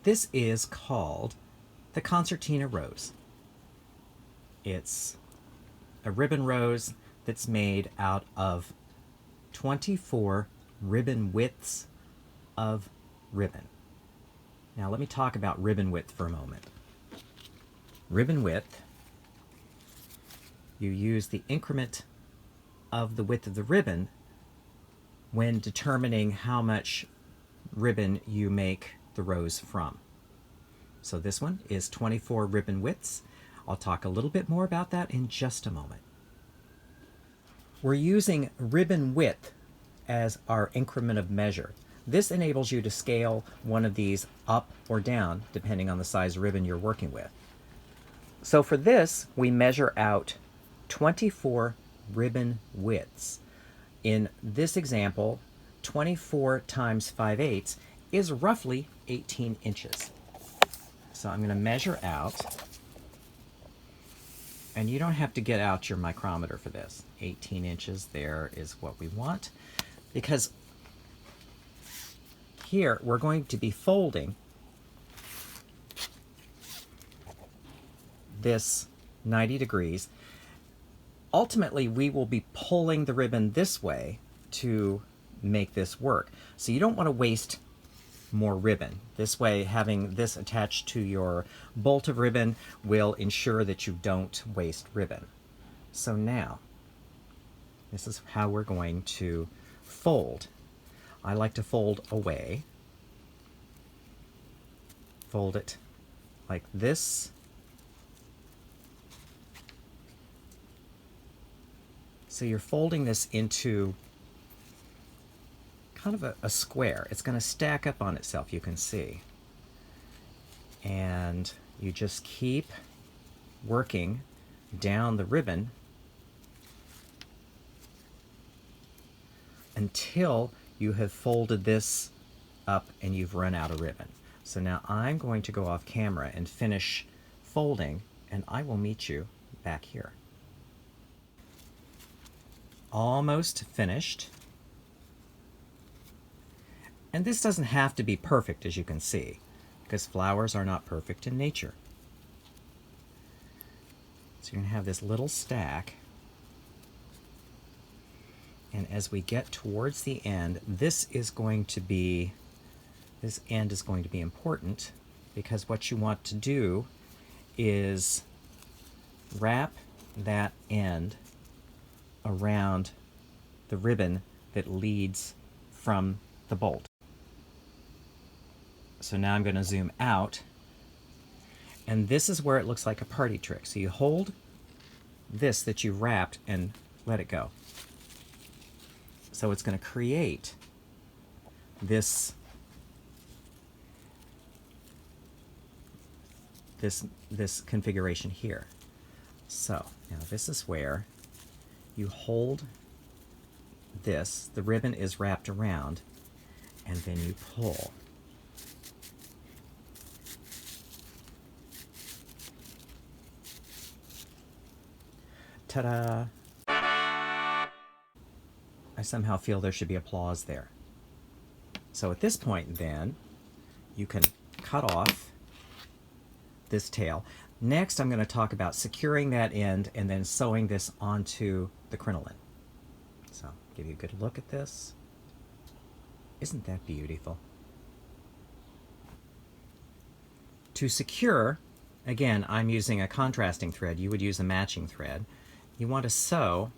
This is called the Concertina Rose. It's a ribbon rose that's made out of 24 ribbon widths of ribbon. Now let me talk about ribbon width for a moment. Ribbon width, you use the increment of the width of the ribbon when determining how much ribbon you make the rose from. So this one is 24 ribbon widths. I'll talk a little bit more about that in just a moment. We're using ribbon width as our increment of measure. This enables you to scale one of these up or down depending on the size ribbon you're working with. So for this, we measure out 24 ribbon widths. In this example, 24 times 5/8 is roughly 18 inches. So I'm going to measure out, and you don't have to get out your micrometer for this. 18 inches there is what we want, because here we're going to be folding this 90 degrees. Ultimately, we will be pulling the ribbon this way to make this work. So you don't want to waste more ribbon. This way, having this attached to your bolt of ribbon will ensure that you don't waste ribbon. So now, this is how we're going to fold. I like to fold away. Fold it like this. So you're folding this into kind of a square. It's going to stack up on itself, you can see. And you just keep working down the ribbon until you have folded this up and you've run out of ribbon. So now I'm going to go off camera and finish folding, and I will meet you back here. Almost finished. And this doesn't have to be perfect, as you can see, because flowers are not perfect in nature. So you're going to have this little stack. And as we get towards the end, this end is going to be important, because what you want to do is wrap that end around the ribbon that leads from the bolt. So now I'm going to zoom out, and this is where it looks like a party trick. So you hold this that you wrapped and let it go. So it's going to create this configuration here. So now this is where you hold this, the ribbon is wrapped around, and then you pull. Ta-da! I somehow feel there should be applause there. So at this point then, you can cut off this tail. Next, I'm going to talk about securing that end and then sewing this onto the crinoline. So, give you a good look at this. Isn't that beautiful? To secure, again, I'm using a contrasting thread. You would use a matching thread. You want to sew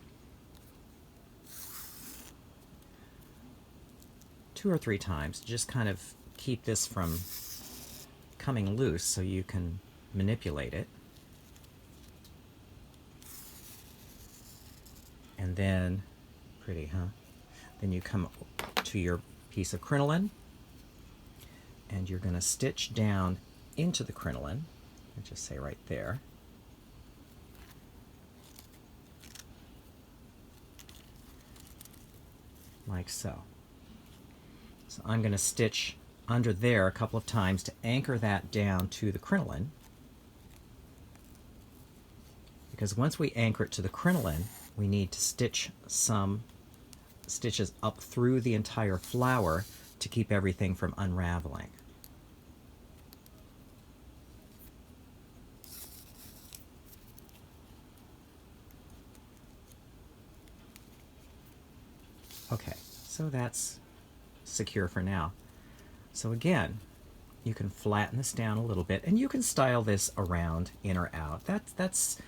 2 or 3 times. Just kind of keep this from coming loose so you can manipulate it. And then, pretty, huh? Then you come to your piece of crinoline, and you're going to stitch down into the crinoline. I'll just say right there. Like so. So I'm going to stitch under there a couple of times to anchor that down to the crinoline. Because once we anchor it to the crinoline, we need to stitch some stitches up through the entire flower to keep everything from unraveling. Okay, so that's secure for now. So again, you can flatten this down a little bit, and you can style this around, in or out. That's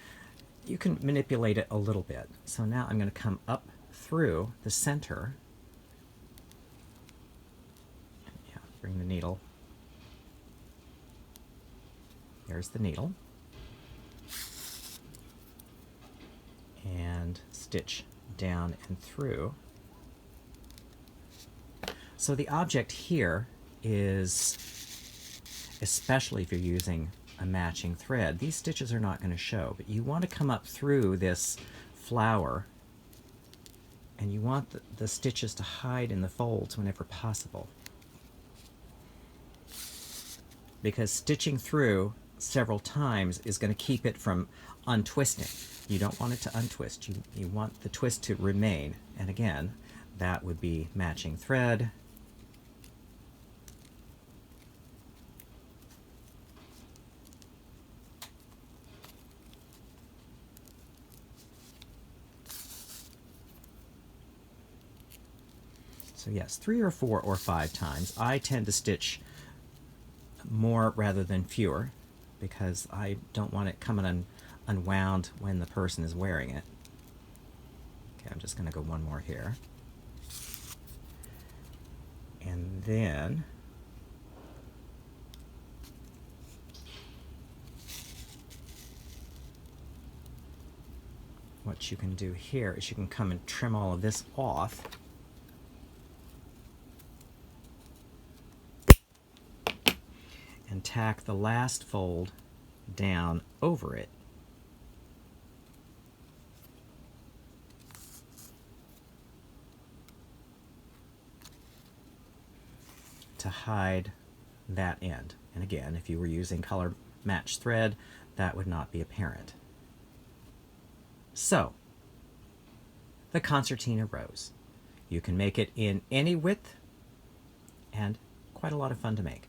you can manipulate it a little bit. So now I'm going to come up through the center. Yeah, bring the needle. There's the needle. And stitch down and through. So the object here is, especially if you're using a matching thread, these stitches are not going to show, but you want to come up through this flower, and you want the stitches to hide in the folds whenever possible. Because stitching through several times is going to keep it from untwisting. You don't want it to untwist. You want the twist to remain. And again, that would be matching thread. So yes, 3 or 4 or 5 times. I tend to stitch more rather than fewer because I don't want it coming unwound when the person is wearing it. Okay, I'm just going to go one more here. And then what you can do here is you can come and trim all of this off. And tack the last fold down over it. To hide that end. And again, if you were using color match thread, that would not be apparent. So, the Concertina Rose. You can make it in any width, and quite a lot of fun to make.